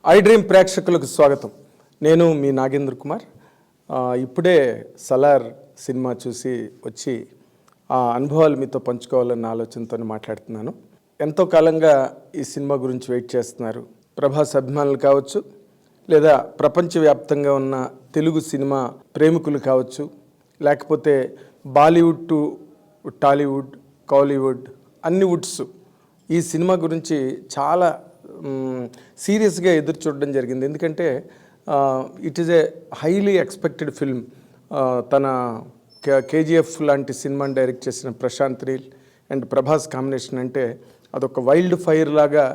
I dream ప్రేక్షకులకు స్వాగతం. నేను మీ నాగేంద్ర కుమార్. ఇప్పుడే సలార్ సినిమా చూసి వచ్చి ఆ అనుభవాలు మీతో పంచుకోవాలన్న ఆలోచనతో మాట్లాడుతున్నాను. ఎంతో కాలంగా ఈ సినిమా గురించి వెయిట్ చేస్తున్నారు. ప్రభాస్ అభిమానులు కావచ్చు, లేదా ప్రపంచవ్యాప్తంగా ఉన్న తెలుగు సినిమా ప్రేమికులు కావచ్చు, లేకపోతే బాలీవుడ్ టు టాలీవుడ్, కాలీవుడ్, అన్ని వుడ్స్ ఈ సినిమా గురించి చాలా సీరియస్గా ఎదురు చూడడం జరిగింది. ఎందుకంటే it is a highly expected film. తన కేజీఎఫ్ లాంటి సినిమాని డైరెక్ట్ చేసిన ప్రశాంత్ నీల్ అండ్ ప్రభాస్ కాంబినేషన్ అంటే అదొక వైల్డ్ ఫైర్ లాగా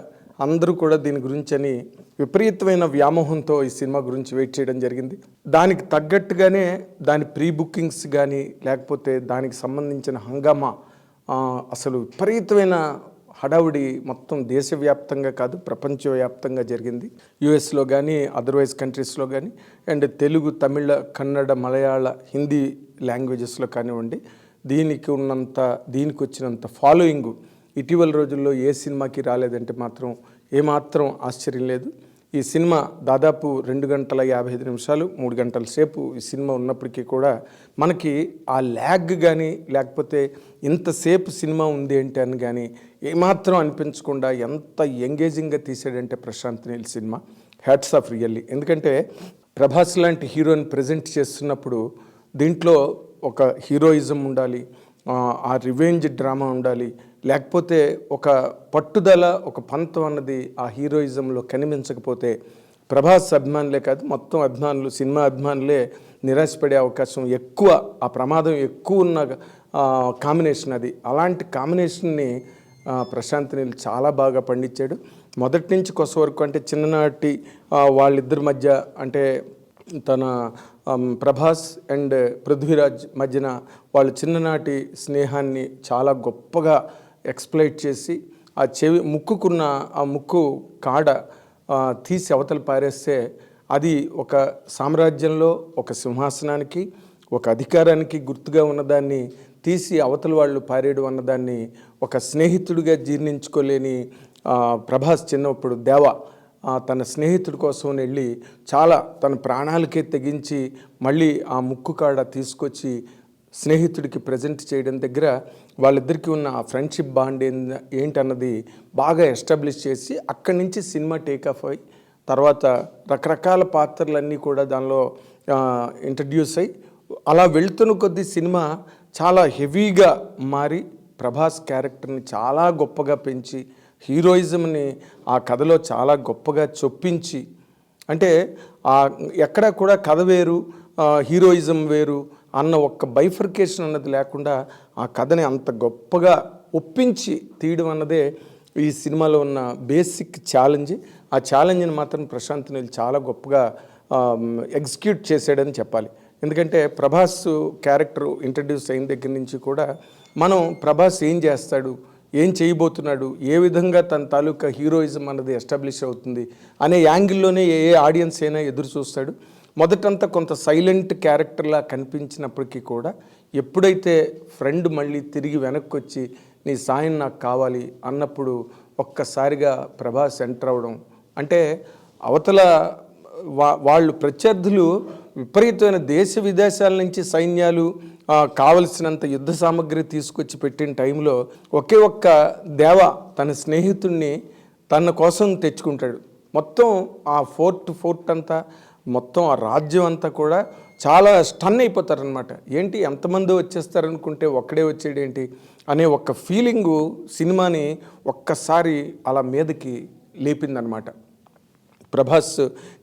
అందరూ కూడా దీని గురించి అని విపరీతమైన వ్యామోహంతో ఈ సినిమా గురించి వెయిట్ చేయడం జరిగింది. దానికి తగ్గట్టుగానే దాని ప్రీ బుకింగ్స్ కానీ, లేకపోతే దానికి సంబంధించిన హంగామా, అసలు విపరీతమైన హడావుడి మొత్తం దేశవ్యాప్తంగా కాదు, ప్రపంచవ్యాప్తంగా జరిగింది. యుఎస్లో కానీ, అదర్వైజ్ కంట్రీస్లో కానీ, అండ్ తెలుగు, తమిళ, కన్నడ, మలయాళ, హిందీ లాంగ్వేజెస్లో కానివ్వండి, దీనికి వచ్చినంత ఫాలోయింగ్ ఇటీవల రోజుల్లో ఏ సినిమాకి రాలేదంటే మాత్రం ఏమాత్రం ఆశ్చర్యం లేదు. ఈ సినిమా దాదాపు 2 గంటల 55 నిమిషాలు, 3 గంటల సేపు ఈ సినిమా ఉన్నప్పటికీ కూడా మనకి ఆ ల్యాగ్ కానీ, లేకపోతే ఇంతసేపు సినిమా ఉంది ఏంటి అని కానీ ఏమాత్రం అనిపించకుండా ఎంత ఎంగేజింగ్గా తీసాడంటే Prashanth Neel cinema. Hats off really. ఎందుకంటే ప్రభాస్ లాంటి హీరోని ప్రజెంట్ చేస్తున్నప్పుడు దీంట్లో ఒక హీరోయిజం ఉండాలి, ఆ రివెంజ్ డ్రామా ఉండాలి, లేకపోతే ఒక పట్టుదల, ఒక పంతం అన్నది ఆ హీరోయిజంలో కనిపించకపోతే ప్రభాస్ అభిమానులే కాదు, మొత్తం అభిమానులు, సినిమా అభిమానులే నిరాశపడే అవకాశం ఎక్కువ, ఆ ప్రమాదం ఎక్కువ ఉన్న కాంబినేషన్ అది. అలాంటి కాంబినేషన్ని ప్రశాంత్ నీల్ చాలా బాగా పండించాడు. మొదటి నుంచి కొస వరకు, అంటే చిన్ననాటి వాళ్ళిద్దరి మధ్య, అంటే తన ప్రభాస్ అండ్ పృథ్వీరాజ్ మధ్యన వాళ్ళు చిన్ననాటి స్నేహాన్ని చాలా గొప్పగా ఎక్స్ప్లైట్ చేసి, ఆ ముక్కుకున్న ఆ ముక్కు కాడ తీసి అవతల పారేస్తే అది ఒక సామ్రాజ్యంలో ఒక సింహాసనానికి, ఒక అధికారానికి గుర్తుగా ఉన్నదాన్ని తీసి అవతల వాళ్ళు పారేయడం అన్నదాన్ని ఒక స్నేహితుడిగా జీర్ణించుకోలేని ప్రభాస్ చిన్నప్పుడు దేవ తన స్నేహితుడి కోసం వెళ్ళి చాలా తన ప్రాణాలకే తెగించి మళ్ళీ ఆ ముక్కు కాడ తీసుకొచ్చి స్నేహితుడికి ప్రజెంట్ చేయడం దగ్గర వాళ్ళిద్దరికీ ఉన్న ఆ ఫ్రెండ్షిప్ బాండ్ ఏంటన్నది బాగా ఎస్టాబ్లిష్ చేసి అక్కడి నుంచి సినిమా టేక్ ఆఫ్ అయ్యి తర్వాత రకరకాల పాత్రలన్నీ కూడా దానిలో ఇంట్రడ్యూస్ అయ్యి అలా వెళ్తున్న కొద్దీ సినిమా చాలా హెవీగా మారి ప్రభాస్ క్యారెక్టర్ని చాలా గొప్పగా పెంచి, హీరోయిజంని ఆ కథలో చాలా గొప్పగా చొప్పించి, అంటే ఎక్కడ కూడా కథ వేరు, హీరోయిజం వేరు అన్న ఒక్క బైఫర్కేషన్ అన్నది లేకుండా ఆ కథని అంత గొప్పగా ఒప్పించి తీయడం అన్నదే ఈ సినిమాలో ఉన్న బేసిక్ ఛాలెంజ్. ఆ ఛాలెంజ్ని మాత్రం ప్రశాంత్ నీల్ చాలా గొప్పగా ఎగ్జిక్యూట్ చేశాడని చెప్పాలి. ఎందుకంటే ప్రభాస్ క్యారెక్టర్ ఇంట్రడ్యూస్ అయిన దగ్గర నుంచి కూడా మనం ప్రభాస్ ఏం చేస్తాడు, ఏం చేయబోతున్నాడు, ఏ విధంగా తన తాలూకా హీరోయిజం అన్నది ఎస్టాబ్లిష్ అవుతుంది అనే యాంగిల్లోనే ఏ ఆడియన్స్ అయినా ఎదురు చూస్తాడు. మొదటంతా కొంత సైలెంట్ క్యారెక్టర్లా కనిపించినప్పటికీ కూడా ఎప్పుడైతే ఫ్రెండ్ మళ్ళీ తిరిగి వెనక్కి వచ్చి నీ సాయం నాకు కావాలి అన్నప్పుడు ఒక్కసారిగా ప్రభాస్ ఎంటర్ అవ్వడం, అంటే అవతల వాళ్ళు ప్రత్యర్థులు విపరీతమైన దేశ విదేశాల నుంచి సైన్యాలు కావలసినంత యుద్ధ సామగ్రి తీసుకొచ్చి పెట్టిన టైంలో ఒకే ఒక్క దేవ తన స్నేహితుడిని తన కోసం తెచ్చుకుంటాడు. మొత్తం ఆ ఫోర్ట్ అంతా, మొత్తం ఆ రాజ్యం అంతా కూడా చాలా స్టన్ అయిపోతారనమాట. ఏంటి ఎంతమంది వచ్చేస్తారనుకుంటే ఒక్కడే వచ్చేడేంటి అనే ఒక్క ఫీలింగు సినిమాని ఒక్కసారి అలా మీదకి లేపిందనమాట. ప్రభాస్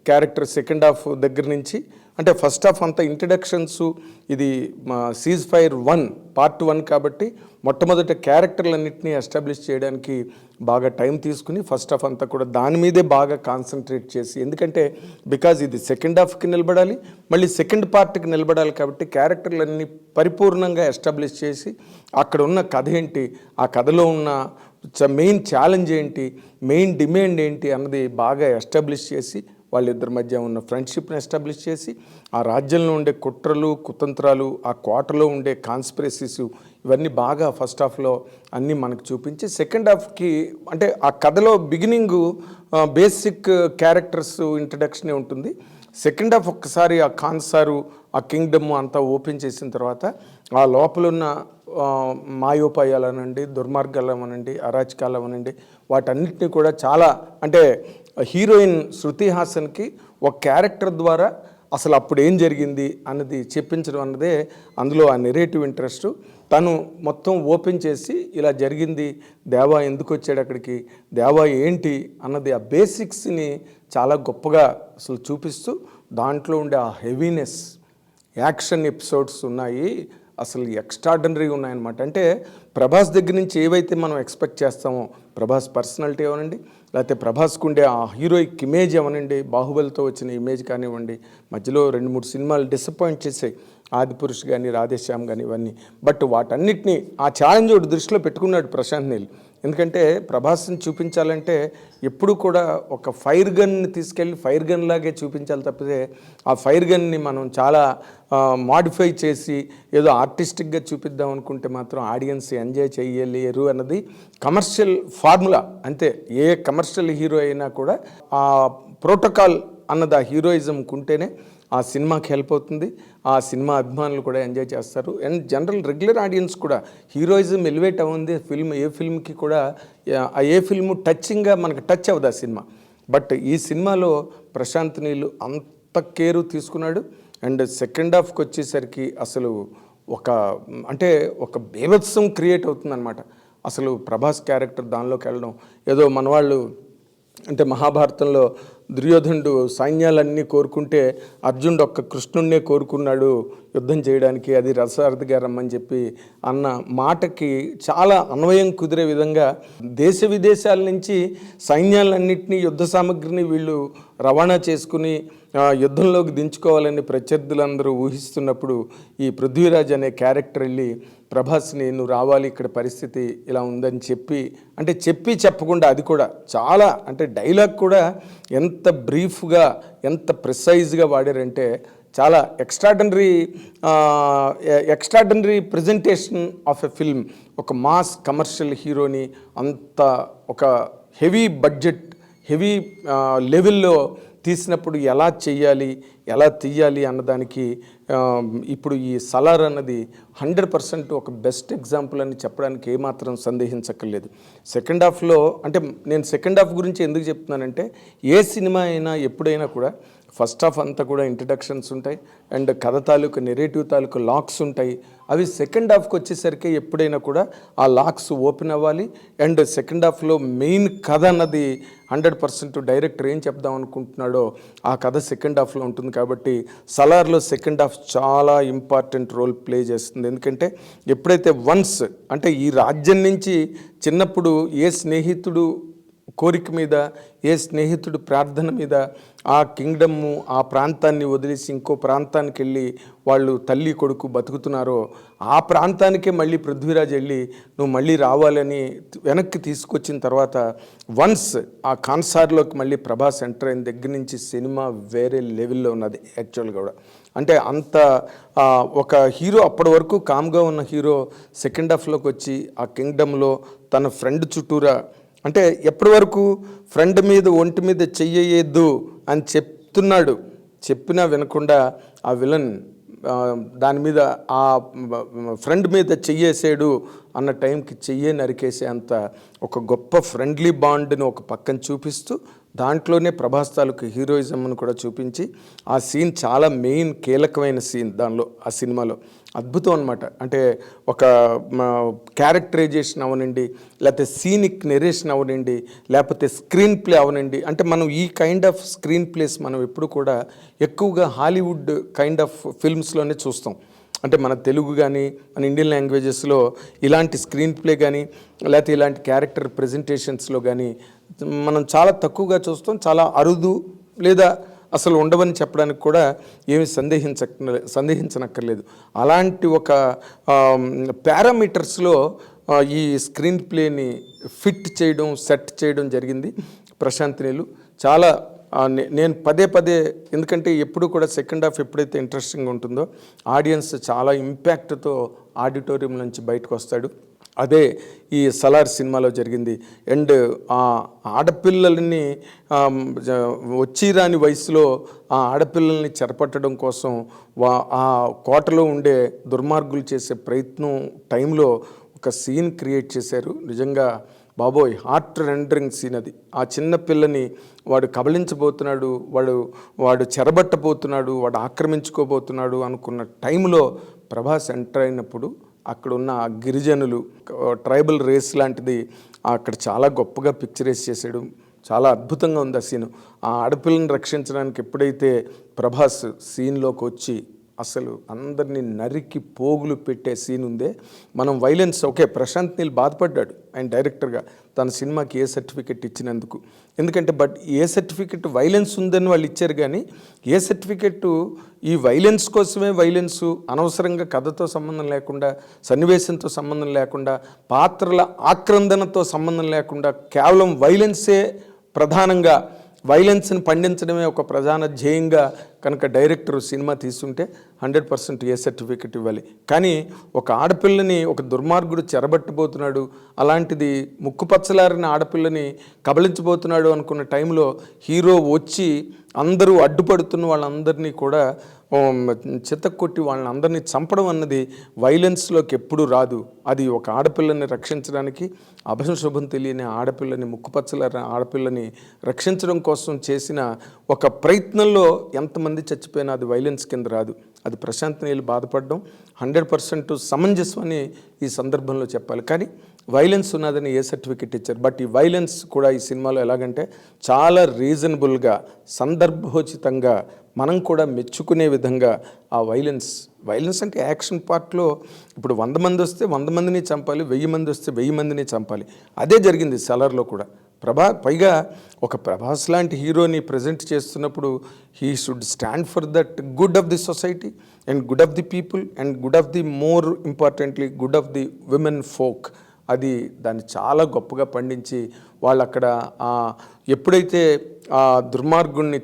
క్యారెక్టర్ సెకండ్ హాఫ్ దగ్గర నుంచి, అంటే ఫస్ట్ హాఫ్ అంతా ఇంట్రడక్షన్స్, ఇది సీజ్ ఫైర్ 1 పార్ట్ 1 కాబట్టి మొట్టమొదటి క్యారెక్టర్లన్నింటినీ ఎస్టాబ్లిష్ చేయడానికి బాగా టైం తీసుకుని ఫస్ట్ హాఫ్ అంతా కూడా దాని మీదే బాగా కాన్సన్ట్రేట్ చేసి, ఎందుకంటే బికాజ్ ఇది సెకండ్ హాఫ్కి నిలబడాలి, మళ్ళీ సెకండ్ పార్ట్కి నిలబడాలి కాబట్టి క్యారెక్టర్లన్నీ పరిపూర్ణంగా ఎస్టాబ్లిష్ చేసి అక్కడ ఉన్న కథ ఏంటి, ఆ కథలో ఉన్న మెయిన్ ఛాలెంజ్ ఏంటి, మెయిన్ డిమాండ్ ఏంటి అన్నది బాగా ఎస్టాబ్లిష్ చేసి వాళ్ళిద్దరి మధ్య ఉన్న ఫ్రెండ్షిప్ని ఎస్టాబ్లిష్ చేసి ఆ రాజ్యంలో ఉండే కుట్రలు కుతంత్రాలు, ఆ కోటలో ఉండే కాన్స్పిరసీస్ ఇవన్నీ బాగా ఫస్ట్ హాఫ్లో అన్నీ మనకు చూపించి సెకండ్ హాఫ్కి అంటే ఆ కథలో బిగినింగు బేసిక్ క్యారెక్టర్స్ ఇంట్రడక్షనే ఉంటుంది. సెకండ్ హాఫ్ ఒక్కసారి ఆ ఖాన్ సారు ఆ కింగ్డమ్ అంతా ఓపెన్ చేసిన తర్వాత ఆ లోపలున్న మాయోపాయాలు అనండి, దుర్మార్గాలు అనండి, అరాచకాలు అనండి, వాటన్నిటిని కూడా చాలా అంటే హీరోయిన్ శృతి హాసన్కి ఒక క్యారెక్టర్ ద్వారా అసలు అప్పుడు ఏం జరిగింది అన్నది చెప్పించడం అన్నదే అందులో ఆ నెరేటివ్ ఇంట్రెస్ట్. తను మొత్తం ఓపెన్ చేసి ఇలా జరిగింది, దేవా ఎందుకు వచ్చాడు అక్కడికి, దేవా ఏంటి అన్నది ఆ బేసిక్స్ని చాలా గొప్పగా అసలు చూపిస్తూ దాంట్లో ఉండే ఆ హెవీనెస్ యాక్షన్ ఎపిసోడ్స్ ఉన్నాయి, అసలు ఎక్స్ట్రాడనరీగా ఉన్నాయన్నమాట. అంటే ప్రభాస్ దగ్గర నుంచి ఏవైతే మనం ఎక్స్పెక్ట్ చేస్తామో, ప్రభాస్ పర్సనాలిటీ అవనండి, లేకపోతే ప్రభాస్కు ఉండే ఆ హీరోయిక్ ఇమేజ్ అవనండి, బాహుబలితో వచ్చిన ఇమేజ్ కానివ్వండి, మధ్యలో 2-3 సినిమాలు డిసప్పాయింట్ చేసాయి, ఆదిపురుష్ కానీ రాధేశ్యామ్ కానీ ఇవన్నీ. బట్ వాటన్నిటినీ ఆ ఛాలెంజ్ ఒకటి దృష్టిలో పెట్టుకున్నాడు ప్రశాంత్ నీల్. ఎందుకంటే ప్రభాస్ని చూపించాలంటే ఎప్పుడు కూడా ఒక ఫైర్ గన్ని తీసుకెళ్ళి ఫైర్ గన్ లాగే చూపించాలి తప్పితే ఆ ఫైర్ గన్ని మనం చాలా మాడిఫై చేసి ఏదో ఆర్టిస్టిక్గా చూపిద్దాం అనుకుంటే మాత్రం ఆడియన్స్ ఎంజాయ్ చేయలేరు అన్నది కమర్షియల్ ఫార్ములా. అంతే, ఏ కమర్షియల్ హీరో అయినా కూడా ఆ ప్రోటోకాల్ అన్నది ఆ హీరోయిజంకి ఉంటేనే ఆ సినిమాకి హెల్ప్ అవుతుంది, ఆ సినిమా అభిమానులు కూడా ఎంజాయ్ చేస్తారు. అండ్ జనరల్ రెగ్యులర్ ఆడియన్స్ కూడా హీరోయిజం ఎలివేట్ అవుంది ఫిల్మ్, ఏ ఫిల్మ్కి కూడా ఏ ఫిల్మ్ టచ్చింగ్గా మనకు టచ్ అవ్వదు ఆ సినిమా. బట్ ఈ సినిమాలో ప్రశాంత్ నీల్ అంత కేరు తీసుకున్నాడు. అండ్ సెకండ్ హాఫ్కి వచ్చేసరికి అసలు ఒక బీభత్సం క్రియేట్ అవుతుందన్నమాట. అసలు ప్రభాస్ క్యారెక్టర్ దానిలోకి వెళ్ళడం ఏదో మనవాళ్ళు అంటే మహాభారతంలో దుర్యోధనుడు సైన్యాలన్నీ కోరుకుంటే అర్జునుడు ఒక్క కృష్ణుడినే కోరుకున్నాడు యుద్ధం చేయడానికి, అది రసార్థిగా రమ్మని చెప్పి అన్న మాటకి చాలా అన్వయం కుదిరే విధంగా దేశ విదేశాల నుంచి సైన్యాలన్నింటినీ యుద్ధ సామగ్రిని వీళ్ళు రవాణా చేసుకుని యుద్ధంలోకి దించుకోవాలని ప్రత్యర్థులందరూ ఊహిస్తున్నప్పుడు ఈ పృథ్వీరాజ్ అనే క్యారెక్టర్ వెళ్ళి ప్రభాస్ని నువ్వు రావాలి, ఇక్కడ పరిస్థితి ఇలా ఉందని చెప్పి చెప్పకుండా అది కూడా చాలా అంటే డైలాగ్ కూడా ఎంత బ్రీఫ్గా ఎంత ప్రిసైజ్గా వాడారంటే చాలా extraordinary presentation of a film. ఒక మాస్ కమర్షియల్ హీరోని అంత ఒక హెవీ బడ్జెట్ హెవీ లెవెల్లో తీసినప్పుడు ఎలా చెయ్యాలి, ఎలా తీయాలి అన్నదానికి ఇప్పుడు ఈ సలార్ అన్నది 100% ఒక బెస్ట్ ఎగ్జాంపుల్ అని చెప్పడానికి ఏమాత్రం సందేహించక్కర్లేదు. సెకండ్ హాఫ్లో అంటే నేను సెకండ్ హాఫ్ గురించి ఎందుకు చెప్తున్నానంటే ఏ సినిమా అయినా ఎప్పుడైనా కూడా ఫస్ట్ హాఫ్ అంతా కూడా ఇంట్రడక్షన్స్ ఉంటాయి అండ్ కథ తాలూకు నెరేటివ్ తాలూకు లాక్స్ ఉంటాయి. అవి సెకండ్ హాఫ్కి వచ్చేసరికి ఎప్పుడైనా కూడా ఆ లాక్స్ ఓపెన్ అవ్వాలి. అండ్ సెకండ్ హాఫ్లో మెయిన్ కథ అన్నది 100% డైరెక్టర్ ఏం చెప్దాం అనుకుంటున్నాడో ఆ కథ సెకండ్ హాఫ్లో ఉంటుంది. కాబట్టి సలార్లో సెకండ్ హాఫ్ చాలా ఇంపార్టెంట్ రోల్ ప్లే చేస్తుంది. ఎందుకంటే ఎప్పుడైతే వన్స్ అంటే ఈ రాజ్యం నుంచి చిన్నప్పుడు ఏ స్నేహితుడు కోరిక మీద ఏ స్నేహితుడు ప్రార్థన మీద ఆ కింగ్డమ్ము ఆ ప్రాంతాన్ని వదిలేసి ఇంకో ప్రాంతానికి వెళ్ళి వాళ్ళు తల్లి కొడుకు బతుకుతున్నారో ఆ ప్రాంతానికే మళ్ళీ పృథ్వీరాజ్ వెళ్ళి నువ్వు మళ్ళీ రావాలని వెనక్కి తీసుకొచ్చిన తర్వాత వన్స్ ఆ కాన్సార్లోకి మళ్ళీ ప్రభాస్ ఎంటర్ అయిన దగ్గర నుంచి సినిమా వేరే లెవెల్లో ఉన్నది యాక్చువల్గా కూడా. అంటే అంత ఒక హీరో అప్పటి వరకు కామ్గా ఉన్న హీరో సెకండ్ హాఫ్లోకి వచ్చి ఆ కింగ్డమ్లో తన ఫ్రెండ్ చుట్టూరా అంటే ఎప్పటి వరకు ఫ్రెండ్ మీద ఒంటి మీద చెయ్యొద్దు అని చెప్తున్నాడు, చెప్పినా వినకుండా ఆ విలన్ దాని మీద ఆ ఫ్రెండ్ మీద చెయ్యేసాడు అన్న టైంకి చెయ్యే నరికేసే అంత ఒక గొప్ప ఫ్రెండ్లీ బాండ్ని ఒక పక్కన చూపిస్తూ దాంట్లోనే ప్రభాస్ తాలూకు హీరోయిజంను కూడా చూపించి ఆ సీన్ చాలా మెయిన్ కీలకమైన సీన్ దానిలో ఆ సినిమాలో అద్భుతం అనమాట. అంటే ఒక క్యారెక్టరైజేషన్ అవనండి, లేకపోతే సీనిక్ నెరేషన్ అవనండి, లేకపోతే స్క్రీన్ ప్లే అవనండి. అంటే మనం ఈ కైండ్ ఆఫ్ స్క్రీన్ ప్లేస్ మనం ఎప్పుడు కూడా ఎక్కువగా హాలీవుడ్ కైండ్ ఆఫ్ ఫిల్మ్స్లోనే చూస్తాం. అంటే మన తెలుగు కానీ మన ఇండియన్ లాంగ్వేజెస్లో ఇలాంటి స్క్రీన్ ప్లే కానీ లేకపోతే ఇలాంటి క్యారెక్టర్ ప్రజెంటేషన్స్లో కానీ మనం చాలా తక్కువగా చూస్తాం, చాలా అరుదు లేదా అసలు ఉండవని చెప్పడానికి కూడా ఏమి సందేహించనక్కర్లేదు. అలాంటి ఒక పారామీటర్స్లో ఈ స్క్రీన్ ప్లేని ఫిట్ చేయడం సెట్ చేయడం జరిగింది ప్రశాంత్ నీల్. చాలా నేను పదే పదే, ఎందుకంటే ఎప్పుడు కూడా సెకండ్ హాఫ్ ఎప్పుడైతే ఇంట్రెస్టింగ్ ఉంటుందో ఆడియన్స్ చాలా ఇంపాక్ట్తో ఆడిటోరియం నుంచి బయటకు వస్తాడు. అదే ఈ సలార్ సినిమాలో జరిగింది. అండ్ ఆ ఆడపిల్లల్ని వచ్చి రాని వయసులో ఆ ఆడపిల్లల్ని చెరపట్టడం కోసం ఆ కోటలో ఉండే దుర్మార్గులు చేసే ప్రయత్నం టైంలో ఒక సీన్ క్రియేట్ చేశారు. నిజంగా బాబోయ్, హార్ట్ రెండరింగ్ సీన్ అది. ఆ చిన్న పిల్లని వాడు కబళించబోతున్నాడు, వాడు చెరబట్టబోతున్నాడు, వాడు ఆక్రమించుకోబోతున్నాడు అనుకున్న టైంలో ప్రభాస్ ఎంటర్ అయినప్పుడు అక్కడ ఉన్న ఆ గిరిజనులు, ట్రైబల్ రేస్ లాంటిది అక్కడ చాలా గొప్పగా పిక్చరైజ్ చేశాడు. చాలా అద్భుతంగా ఉంది ఆ సీను. ఆ ఆడపిల్లని రక్షించడానికి ఎప్పుడైతే ప్రభాస్ సీన్లోకి వచ్చి అసలు అందరినీ నరికి పోగులు పెట్టే సీన్ ఉందే, మనం వైలెన్స్, ఓకే ప్రశాంత్ నీల్ బాధపడ్డాడు ఆయన డైరెక్టర్గా తన సినిమాకి ఏ సర్టిఫికెట్ ఇచ్చినందుకు. ఎందుకంటే బట్ ఏ సర్టిఫికెట్ వైలెన్స్ ఉందని వాళ్ళు ఇచ్చారు, కానీ ఏ సర్టిఫికెట్ ఈ వైలెన్స్ కోసమే, వైలెన్సు అనవసరంగా కథతో సంబంధం లేకుండా, సన్నివేశంతో సంబంధం లేకుండా, పాత్రల ఆక్రందనతో సంబంధం లేకుండా కేవలం వైలెన్సే ప్రధానంగా, వైలెన్స్ని పండించడమే ఒక ప్రధాన ధ్యేయంగా కనుక డైరెక్టర్ సినిమా తీసుంటే 100% ఏ సర్టిఫికెట్ ఇవ్వాలి. కానీ ఒక ఆడపిల్లని ఒక దుర్మార్గుడు చెరబట్టబోతున్నాడు, అలాంటిది ముక్కుపచ్చలారిన ఆడపిల్లని కబళించబోతున్నాడు అనుకున్న టైంలో హీరో వచ్చి అందరూ అడ్డుపడుతున్న వాళ్ళందరినీ కూడా చితక్కొట్టి వాళ్ళని అందరినీ చంపడం అన్నది వైలెన్స్లోకి ఎప్పుడూ రాదు. అది ఒక ఆడపిల్లని రక్షించడానికి, అభశుభం తెలియని ఆడపిల్లని, ముక్కుపచ్చలారిన ఆడపిల్లని రక్షించడం కోసం చేసిన ఒక ప్రయత్నంలో ఎంతమంది చచ్చిపోయినా అది వైలెన్స్ కింద రాదు. అది ప్రశాంత్ నీల్ బాధపడడం 100% సమంజసం అని ఈ సందర్భంలో చెప్పాలి. కానీ వైలెన్స్ ఉన్నదని ఏ సర్టిఫికెట్ ఇచ్చారు. బట్ ఈ వైలెన్స్ కూడా ఈ సినిమాలో ఎలాగంటే చాలా రీజనబుల్గా, సందర్భోచితంగా, మనం కూడా మెచ్చుకునే విధంగా ఆ వైలెన్స్ అంటే యాక్షన్ పార్ట్లో ఇప్పుడు 100 మంది వస్తే 100 మందిని చంపాలి, 1000 మంది వస్తే 1000 మందిని చంపాలి. అదే జరిగింది సలార్లో కూడా. పైగా ఒక ప్రభాస్ లాంటి హీరోని ప్రజెంట్ చేస్తున్నప్పుడు he should stand for that good of the society and good of the people and good of the more importantly good of the women folk. అది దాన్ని చాలా గొప్పగా పండించి వాళ్ళు అక్కడ ఎప్పుడైతే ఆ దుర్మార్గుణ్ణి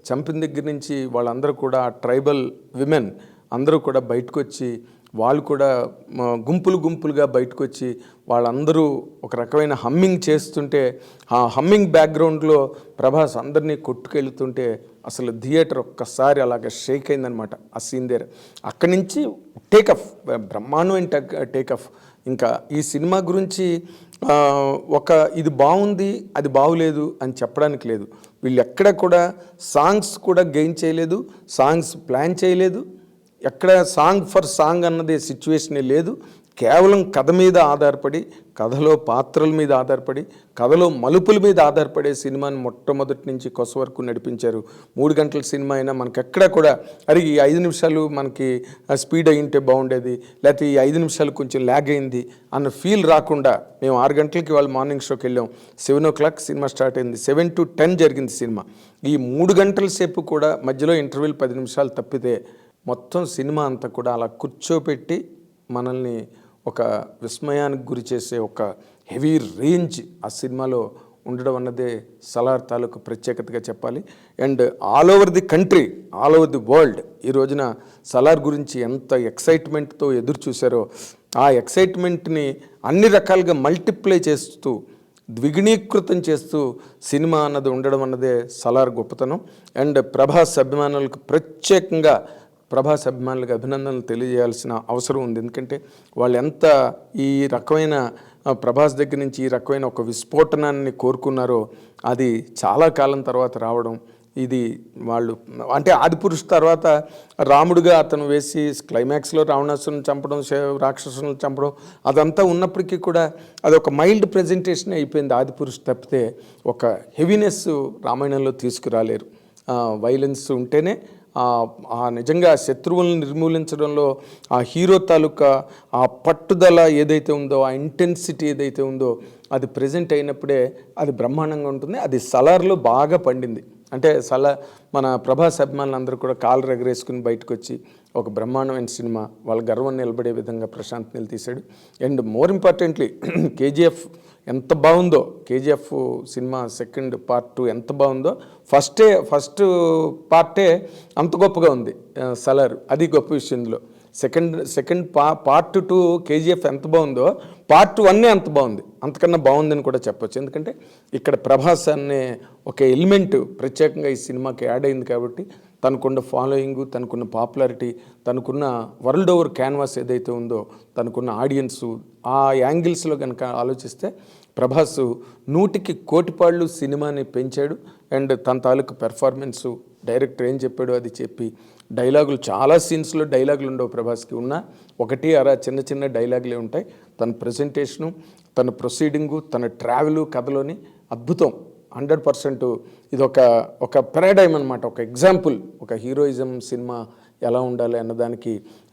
చంపిన దగ్గర నుంచి వాళ్ళందరూ కూడా ట్రైబల్ విమెన్ అందరూ కూడా బయటకు వచ్చి, వాళ్ళు కూడా గుంపులుగా బయటకు వచ్చి వాళ్ళందరూ ఒక రకమైన హమ్మింగ్ చేస్తుంటే, ఆ హమ్మింగ్ బ్యాక్గ్రౌండ్లో ప్రభాస్ అందరినీ కొట్టుకెళ్తుంటే అసలు థియేటర్ ఒక్కసారి అలాగ షేక్ అయిందనమాట ఆ సీన్ దగ్గర. అక్కడి నుంచి టేకఫ్, బ్రహ్మాండమైన టేకఫ్. ఇంకా ఈ సినిమా గురించి ఇది బాగుంది, అది బాగులేదు అని చెప్పడానికి లేదు. వీళ్ళు ఎక్కడ కూడా సాంగ్స్ కూడా గెయిన్ చేయలేదు, సాంగ్స్ ప్లాన్ చేయలేదు, ఎక్కడ సాంగ్ ఫర్ సాంగ్ అన్నది సిచ్యువేషనే లేదు. కేవలం కథ మీద ఆధారపడి, కథలో పాత్రల మీద ఆధారపడి, కథలో మలుపుల మీద ఆధారపడే సినిమాని మొట్టమొదటి నుంచి కొస వరకు నడిపించారు. 3 గంటల సినిమా అయినా మనకి ఎక్కడ కూడా అరే ఈ 5 నిమిషాలు మనకి స్పీడ్ అయ్యింటే బాగుండేది, లేకపోతే ఈ 5 నిమిషాలు కొంచెం ల్యాగ్ అయింది అన్న ఫీల్ రాకుండా, మేము 6 గంటలకి వాళ్ళు మార్నింగ్ షోకి వెళ్ళాం, 7 o'clock సినిమా స్టార్ట్ అయింది, 7 to 10 జరిగింది సినిమా. ఈ 3 గంటల సేపు కూడా మధ్యలో ఇంటర్వ్యూలు 10 నిమిషాలు తప్పితే మొత్తం సినిమా అంతా కూడా అలా కూర్చోపెట్టి మనల్ని ఒక విస్మయానికి గురి చేసే ఒక హెవీ రేంజ్ ఆ సినిమాలో ఉండడం అన్నదే సలార్ తాలూకు ప్రత్యేకతగా చెప్పాలి. And all over the country, all over the world ఈ రోజున సలార్ గురించి ఎంత ఎక్సైట్మెంట్తో ఎదురు చూశారో, ఆ ఎక్సైట్మెంట్ని అన్ని రకాలుగా మల్టిప్లై చేస్తూ, ద్విగుణీకృతం చేస్తూ సినిమా అన్నది ఉండడం అన్నదే సలార్ గొప్పతనం. అండ్ ప్రభాస్ అభిమానులకు అభినందనలు తెలియజేయాల్సిన అవసరం ఉంది. ఎందుకంటే వాళ్ళు ఎంత ఈ రకమైన ప్రభాస్ దగ్గర నుంచి ఈ రకమైన ఒక విస్ఫోటనాన్ని కోరుకున్నారో అది చాలా కాలం తర్వాత రావడం, ఇది వాళ్ళు అంటే ఆదిపురుష్ తర్వాత రాముడుగా అతను వేసి క్లైమాక్స్లో రావణాసురుని చంపడం, రాక్షసులను చంపడం అదంతా ఉన్నప్పటికీ కూడా అదొక మైల్డ్ ప్రజెంటేషన్ అయిపోయింది ఆదిపురుష్ తప్పితే ఒక హెవీనెస్ రామాయణంలో తీసుకురాలేరు. వైలెన్స్ ఉంటేనే నిజంగా శత్రువులను నిర్మూలించడంలో ఆ హీరో తాలూకా ఆ పట్టుదల ఏదైతే ఉందో, ఆ ఇంటెన్సిటీ ఏదైతే ఉందో అది ప్రజెంట్ అయినప్పుడే అది బ్రహ్మాండంగా ఉంటుంది. అది సలార్లో బాగా పండింది. అంటే మన ప్రభాస్ అభిమానులు అందరూ కూడా కాలు రగరేసుకుని బయటకు వచ్చి ఒక బ్రహ్మాండమైన సినిమా వాళ్ళ గర్వం నిలబడే విధంగా ప్రశాంత్ నీల్ తీశాడు. అండ్ మోర్ ఇంపార్టెంట్లీ కేజీఎఫ్ ఎంత బాగుందో, కేజీఎఫ్ సినిమా సెకండ్ పార్ట్ 2 ఎంత బాగుందో, ఫస్ట్ పార్టే అంత గొప్పగా ఉంది సలార్. అది గొప్ప విషయం. ఇందులో సెకండ్ పార్ట్ 2 కేజీఎఫ్ ఎంత బాగుందో పార్ట్ 1 అంత బాగుంది, అంతకన్నా బాగుందని కూడా చెప్పొచ్చు. ఎందుకంటే ఇక్కడ ప్రభాస్ అనే ఒక ఎలిమెంట్ ప్రత్యేకంగా ఈ సినిమాకి యాడ్ అయింది కాబట్టి తనకున్న ఫాలోయింగ్, తనకున్న పాపులారిటీ, తనకున్న వరల్డ్ ఓవర్ క్యాన్వాస్ ఏదైతే ఉందో, తనకున్న ఆడియన్సు, ఆ యాంగిల్స్లో కనుక ఆలోచిస్తే ప్రభాస్ 100కి కోటిపాళ్ళు సినిమాని పెంచాడు. అండ్ తన తాలూకు పెర్ఫార్మెన్సు, డైరెక్టర్ ఏం చెప్పాడో అది చెప్పి, డైలాగులు చాలా సీన్స్లో డైలాగులు ఉండవు ప్రభాస్కి, ఉన్న ఒకటి అరా చిన్న చిన్న డైలాగులే ఉంటాయి. తన ప్రజెంటేషను, తన ప్రొసీడింగు, తన ట్రావెలు కథలోని అద్భుతం. 100% ఇది ఒక పారాడైమ్ అనమాట, ఒక ఎగ్జాంపుల్. ఒక హీరోయిజం సినిమా ఎలా ఉండాలి అన్నదానికి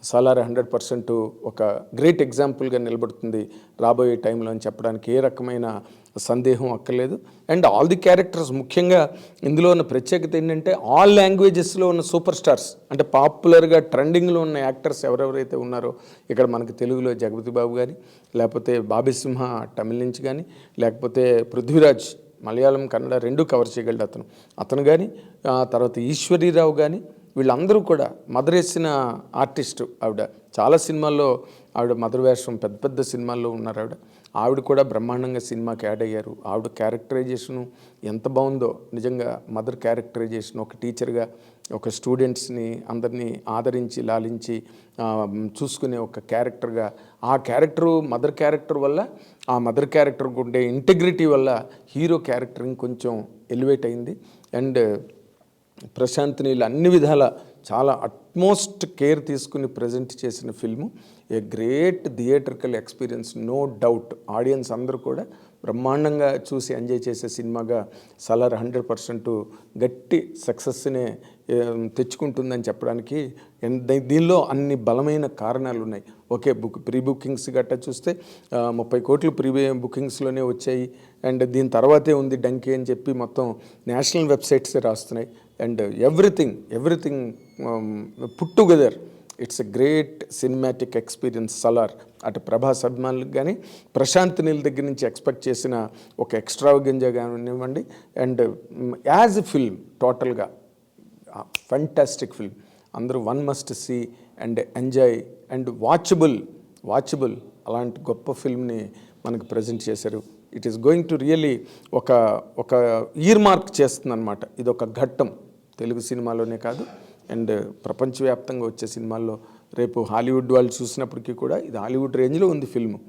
సలార్ 100% ఒక గ్రేట్ ఎగ్జాంపుల్గా నిలబడుతుంది రాబోయే టైంలో అని చెప్పడానికి ఏ రకమైన సందేహం అక్కర్లేదు. అండ్ ఆల్ ది క్యారెక్టర్స్, ముఖ్యంగా ఇందులో ఉన్న ప్రత్యేకత ఏంటంటే ఆల్ లాంగ్వేజెస్లో ఉన్న సూపర్ స్టార్స్, అంటే పాపులర్గా ట్రెండింగ్లో ఉన్న యాక్టర్స్ ఎవరెవరైతే ఉన్నారో, ఇక్కడ మనకి తెలుగులో జగపతి బాబు కానీ, లేకపోతే బాబీ సింహ తమిళ నుంచి కానీ, లేకపోతే పృథ్వీరాజ్ మలయాళం కన్నడ 2 కవర్ చేయగలడు అతను కానీ, తర్వాత ఈశ్వరీరావు కానీ, వీళ్ళందరూ కూడా మదర్ వేసిన ఆర్టిస్టు ఆవిడ. చాలా సినిమాల్లో ఆవిడ మదర్ వేషం, పెద్ద పెద్ద సినిమాల్లో ఉన్నారు ఆవిడ కూడా బ్రహ్మాండంగా సినిమాకి యాడ్ అయ్యారు. ఆవిడ క్యారెక్టరైజేషను ఎంత బాగుందో నిజంగా. మదర్ క్యారెక్టరైజేషన్, ఒక టీచర్గా ఒక స్టూడెంట్స్ని అందరినీ ఆదరించి లాలించి చూసుకునే ఒక క్యారెక్టర్గా, ఆ క్యారెక్టరు మదర్ క్యారెక్టర్ వల్ల, ఆ మదర్ క్యారెక్టర్కి ఉండే ఇంటెగ్రిటీ వల్ల హీరో క్యారెక్టర్ ఇంకొంచెం ఎలివేట్ అయింది. అండ్ ప్రశాంత్ నీల్ అన్ని విధాల చాలా అట్మోస్ట్ కేర్ తీసుకుని ప్రజెంట్ చేసిన film. A great theatrical experience, no doubt. Audience అందరూ కూడా బ్రహ్మాండంగా చూసి ఎంజాయ్ చేసే సినిమాగా సలార్ 100% గట్టి సక్సెస్నే తెచ్చుకుంటుందని చెప్పడానికి దీనిలో అన్ని బలమైన కారణాలు ఉన్నాయి. ఓకే, ప్రీ బుకింగ్స్ గట్టా చూస్తే 30 కోట్లు ప్రీ బుకింగ్స్లోనే వచ్చాయి. అండ్ దీని తర్వాతే ఉంది డంకే అని చెప్పి మొత్తం నేషనల్ వెబ్సైట్సే రాస్తున్నాయి. And everything put together it's a great cinematic experience Salaar. అటు ప్రభాస్ అభిమానులకు కానీ, ప్రశాంత్ నీల్ దగ్గర నుంచి ఎక్స్పెక్ట్ చేసిన ఒక ఎక్స్ట్రావగెంజా కానివ్వండి, అండ్ యాజ్ ఎ ఫిల్మ్ టోటల్గా ఫంటాస్టిక్ ఫిల్మ్. అందరూ one must see and enjoy and watchable అలాంటి గొప్ప ఫిల్మ్ని మనకు ప్రజెంట్ చేశారు. It is going to really ఒక ఇయర్ మార్క్ చేస్తుంది అనమాట. ఇది ఒక ఘట్టం తెలుగు సినిమాలోనే కాదు, అండ్ ప్రపంచవ్యాప్తంగా వచ్చే సినిమాల్లో రేపు హాలీవుడ్ వాళ్ళు చూసినప్పటికీ కూడా ఇది హాలీవుడ్ రేంజ్లో ఉంది ఫిల్ము.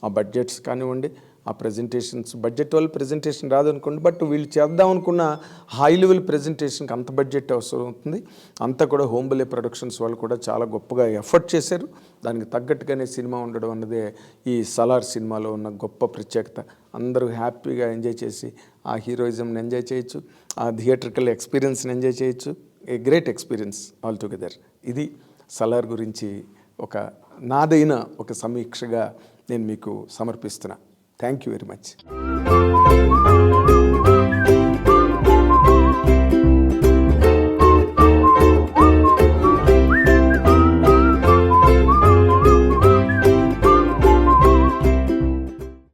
ఆ బడ్జెట్స్ కానివ్వండి, ఆ ప్రజెంటేషన్స్, బడ్జెట్ వల్ల ప్రజెంటేషన్ రాదనుకోండి, బట్ వీళ్ళు చేద్దాం అనుకున్న హై లెవెల్ ప్రజెంటేషన్కి అంత బడ్జెట్ అవసరం అవుతుంది. అంతా కూడా హోంబలే ప్రొడక్షన్స్ వాళ్ళు కూడా చాలా గొప్పగా ఎఫర్ట్ చేశారు. దానికి తగ్గట్టుగానే సినిమా ఉండడం అన్నదే ఈ సలార్ సినిమాలో ఉన్న గొప్ప ప్రత్యేకత. అందరూ హ్యాపీగా ఎంజాయ్ చేసి ఆ హీరోయిజంని ఎంజాయ్ చేయొచ్చు, ఆ థియేట్రికల్ ఎక్స్పీరియన్స్ని ఎంజాయ్ చేయొచ్చు. A great experience all together. ఇది సలార్ గురించి నాదైన ఒక సమీక్షగా నేను మీకు సమర్పిస్తున్నా. Thank you very much.